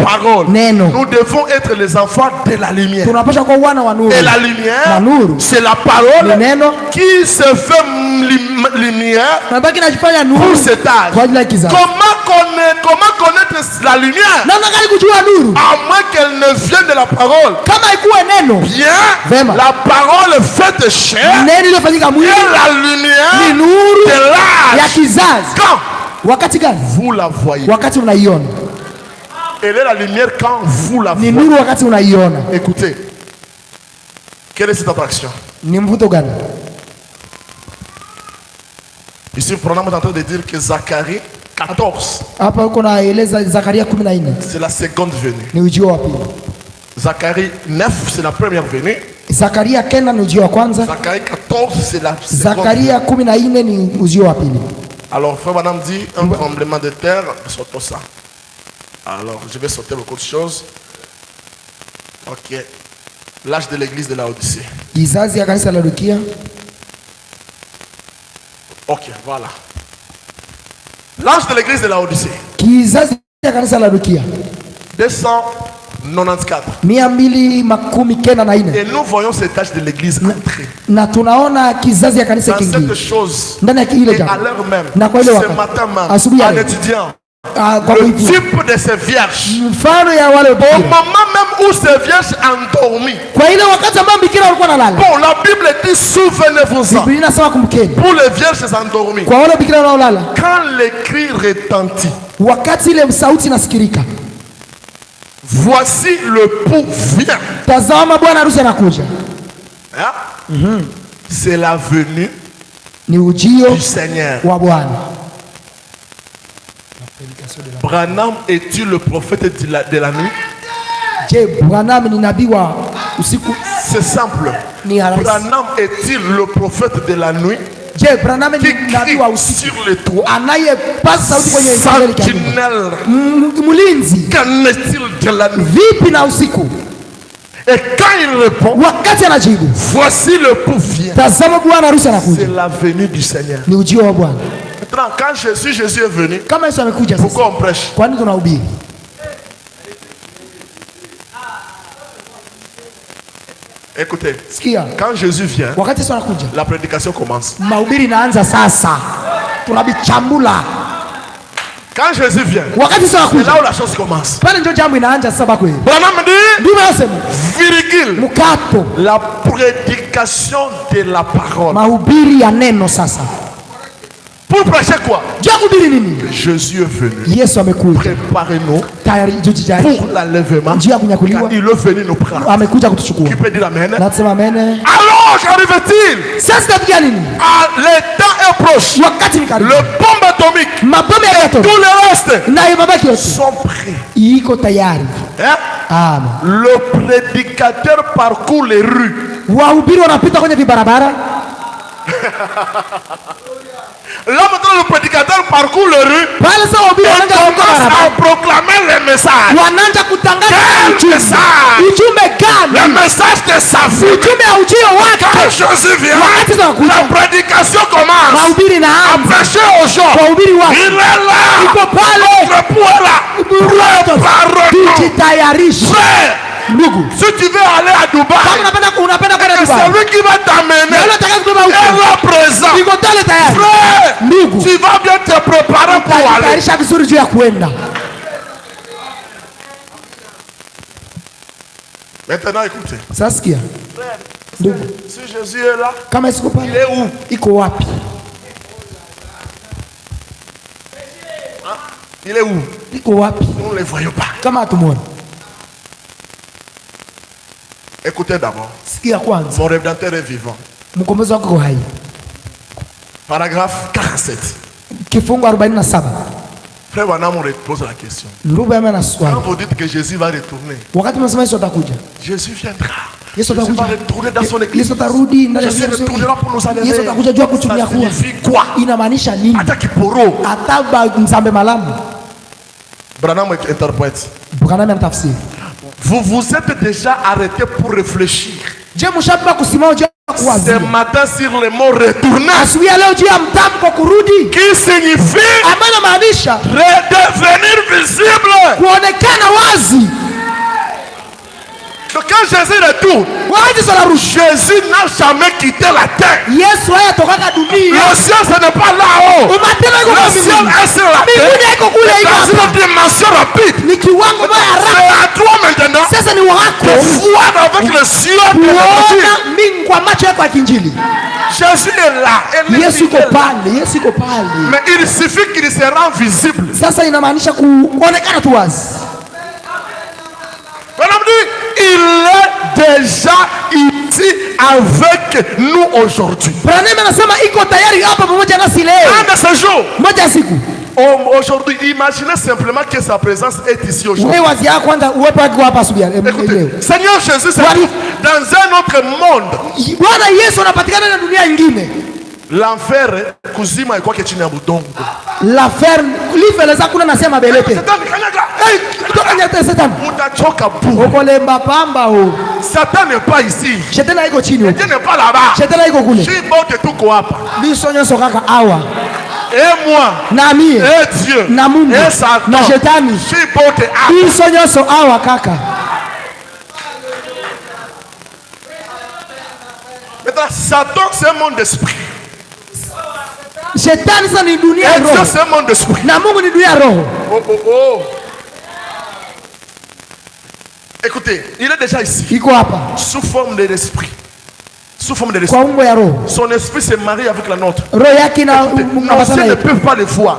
parole. Nous devons être les enfants de la lumière. Et la lumière, c'est la parole qui se fait lumière pour cet âge. Comment connaître la lumière? À moins qu'elle ne vienne de la parole. Bien, la parole fait chair et la lumière de l'âge. Quand vous la voyez. Elle est la lumière quand vous la voyez. Écoutez, quelle est cette attraction? Ici, le programme est en train de dire que Zacharie 14, c'est la seconde venue. Zacharie 9, c'est la première venue. Zacharie 14, c'est la seconde venue. Alors, frère Madame dit un tremblement de terre, sautons ça. Alors, je vais sauter beaucoup de choses. Ok. L'âge de l'église de Laodicée. Ok, voilà. L'âge de l'église de Laodicée. 294. Et nous voyons cet âge de l'église entrer. Dans cette chose. Et à l'heure même. Ce matin même. En étudiant. Le type de ces vierges. Au moment même où ces vierges endormies. Bon, la Bible dit souvenez-vous-en. Pour les vierges endormies. Quand les cris retentissent. Voici le pou vient. Tazama bwana harusi anakuja. C'est la venue du Seigneur. Wa Bwana. Branham est-il le prophète de la nuit? C'est simple. Branham est-il le prophète de la nuit? Qui crie sur les toits. Sentinelle. Qu'en est-il de la nuit? Et quand il répond, voici le pou vient. C'est la venue du Seigneur. Maintenant, quand Jésus est venu, pourquoi on prêche? Écoutez, quand Jésus vient, la prédication commence. Quand Jésus vient, c'est là où la chose commence. Branham dit, virgule, la prédication de la parole. Pour prêcher quoi? Jésus est venu. Préparez-nous pour l'enlèvement. Il est venu nous prendre. Qui peut dire amen? Alors qu'arrive-t-il? Le temps est proche. Le bombe atomique et tout le reste sont prêts. Hein? Le prédicateur parcourt les rues. Là maintenant le prédicateur parcourt les rues et commence à proclamer les messages. Quel message? Le message de sa vie. Quand Jésus vient, la prédication commence à prêcher aux gens. Il est là. Notre pour là. Préparez-nous. Si tu veux aller à Dubaï, c'est lui qui va t'amener. Il est là présent. Frère, tu vas bien te préparer pour aller. Maintenant écoutez. Si Jésus est là, il est où? Il est où? Nous ne le voyons pas. Écoutez d'abord. Mon Rédempteur est vivant. Paragraphe 47. Frère Branham pose la question. Quand vous dites que Jésus va retourner, Jésus viendra. Jésus va retourner dans son église. Jésus retournera pour nous enlever. Ça signifie quoi? Atakiporo. Branham interprète. Vous vous êtes déjà arrêté pour réfléchir ce matin sur le mot retourner, qui signifie redevenir visible. Donc quand Jésus retourne, Jésus n'a jamais quitté la terre. Le ciel ce n'est pas là-haut. Le ciel est sur la terre. Dans une dimension rapide. C'est à toi maintenant de voir avec le ciel. Jésus est là. Mais il suffit qu'il se rende visible. Il est déjà ici avec nous aujourd'hui. Un de ces jours. Aujourd'hui, imaginez simplement que sa présence est ici aujourd'hui. Écoutez, Seigneur Jésus se trouve dans un autre monde. L'enfer, kuzima est quoi que tu n'as boudon. L'enfer, Satan n'est pas ici. Dieu n'est pas là-bas. Et moi, et Dieu, et Satan, maintenant, Satan c'est un monde d'esprit. C'est un monde d'esprit. Écoutez, il est déjà ici. Sous forme de l'esprit. Sous forme de l'esprit. Son esprit se marie avec la nôtre. Écoutez, nos yeux ne peuvent pas le voir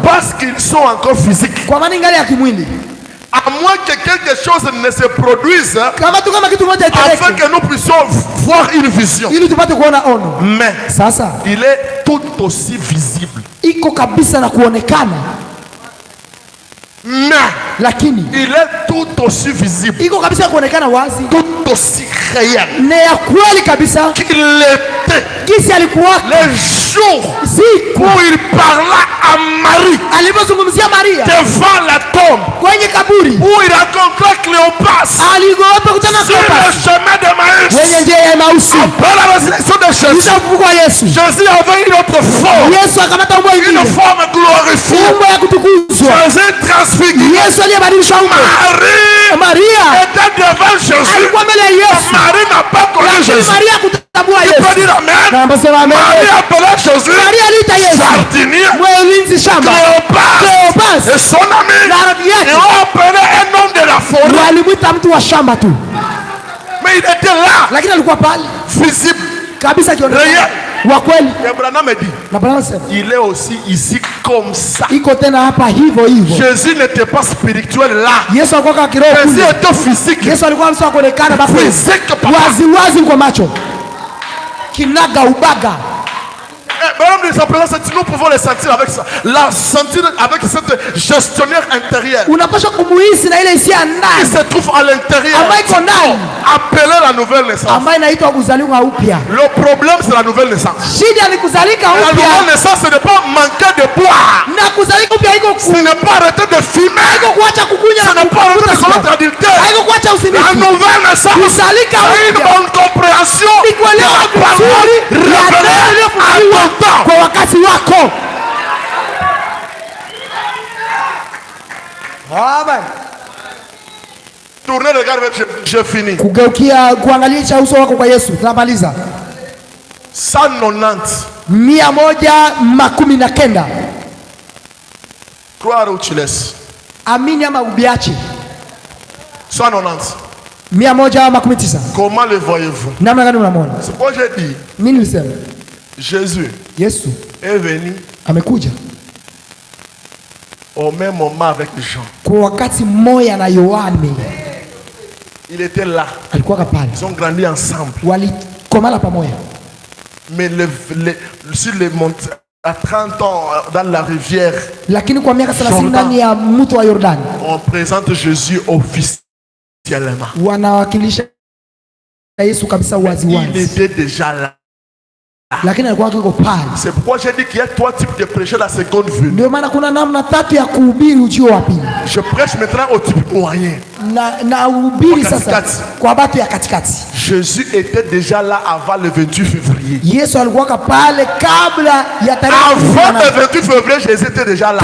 parce qu'ils sont encore physiques. À moins que quelque chose ne se produise, afin que nous puissions voir une vision. Mais il est tout aussi visible. Mais il est tout aussi visible, tout aussi réel qu'il était les jours où il parla à Marie devant la tombe, où il rencontra Cléopas sur le chemin de Maïs. Après la résurrection de Jésus, Jésus avait une autre forme, une forme glorifiée. Jésus transfiguré. Marie était devant Jésus. Marie n'a pas connu Jésus. Tu peux dire amen. Marie appelait Jésus jardinier, Cléopas et son ami. Ils ont appelé un homme de la forêt. Mais il était là, visible, réel. Abraham me dit, il est aussi ici comme ça. Jésus n'était pas spirituel là. Jésus était physique. Nous pouvons les sentir avec ça. La sentir avec cette gestionnaire intérieure qui se trouve à l'intérieur. Appeler la nouvelle naissance. Le problème, c'est la nouvelle naissance. La nouvelle naissance, ce n'est pas manquer de boire. Ce n'est pas arrêter de fumer. Ce n'est pas arrêter de commettre adultère. La nouvelle naissance a une bonne compréhension de la parole révélée à ton temps. Amen. Tournez le regard vers je finis. 190. Croire ou tu laisses. Amini ama ubiache. 190. Comment le voyez-vous? C'est pourquoi j'ai dit. Jésus est venu au même moment avec Jean. Il était là. Ils ont grandi ensemble. Mais sur les montagnes, à 30 ans dans la rivière Jordan, on présente Jésus officiellement. Il était déjà là. C'est pourquoi j'ai dit qu'il y a trois types de prêcheurs la seconde venue. Je prêche maintenant au type moyen. Jésus était déjà là avant le 28 février. Avant le 28 février, Jésus était déjà là.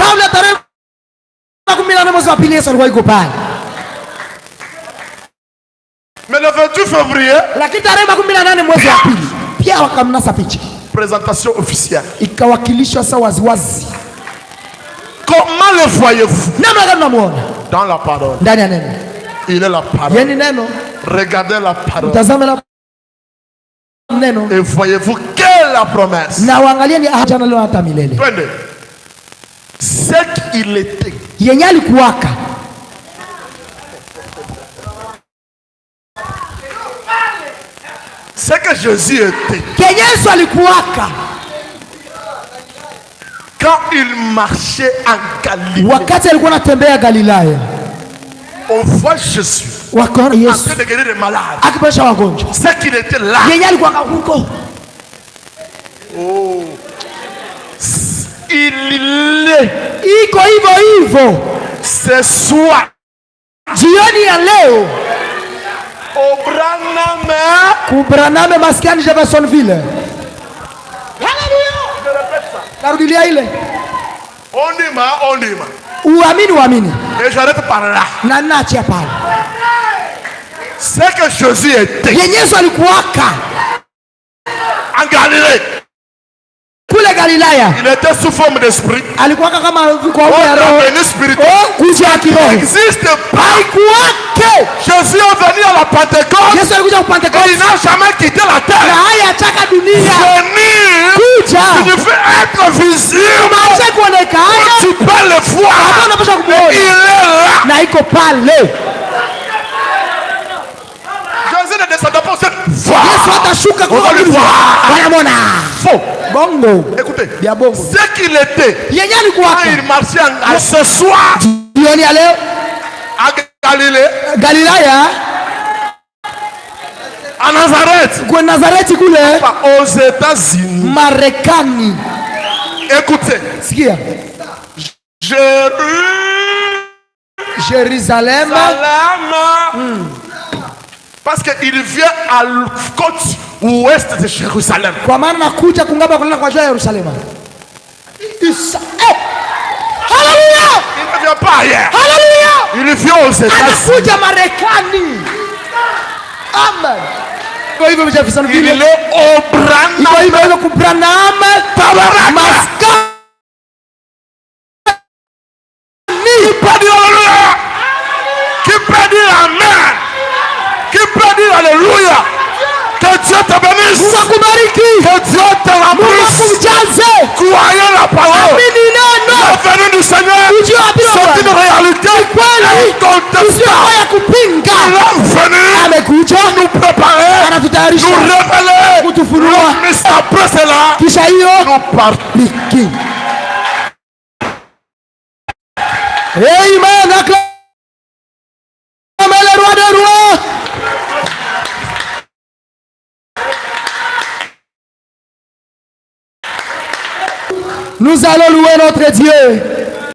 Mais le 28 février, présentation officielle. Comment le voyez-vous? Dans la parole. Il est la parole. Regardez la parole. Et voyez-vous quelle est la promesse? Prenez. Ce qu'il était. Ce que Jésus était. Quand il marchait en Galilée, on voit Jésus en train de guérir les malades. Ce qu'il était là. Oh. Il est. Ce soir. Kubraname maskani Jeffersonville. Narudilia ile. On y Uamini. Et j'arrête par là. C'est que Jésus était. En Galilée. Galilaya. Il était sous forme d'esprit. Alikuwa kama kwa roho spirituel. Kuja kiroho. N'existe pas. Jésus est venu à la Pentecôte. Yesu alikuja kwa Pentecoste. Il n'a jamais quitté la terre. Na hayachaka dunia. Venir signifie être visible. Tu peux le voir. Il est là. Na iko pale. Jésus ne descend pas cette voie. Yesu atashuka kwa wanamona. Faux. Bongo. Écoutez. Bia bongo. Ce qu'il était. Yenye alikuwa. Quand il marchait à ce soir. Jioni ya leo. À Galilée. Galilaya. À Nazareth. Kwa Nazareti kule. Aux États-Unis. Marekani. Écoutez. Sikia. Jérusalem. Parce qu'il vient à la côte ouest de Jérusalem. Kwa maana nakuja kungaba kulala kwa jua ya Yerusalemu. Haleluya! Il ne vient pas ailleurs. Haleluya! Il vient aux États-Unis. Anakuja Marekani. Amen. Kwa hivyo mjafisana vile. Il est au Branham. Kwa hivyo ku Branham Maska. Qui peut dire alléluia? Qui peut dire amen? Qui peut dire alléluia? Que Dieu te bénisse. Que Dieu te remplisse. Croyez la parole. La venue du Seigneur, c'est une réalité incontestable. Il est venu nous préparer, nous révéler. Mais après cela, nous partons. Amen. Acclamez le roi des rois. Nous allons louer notre Dieu.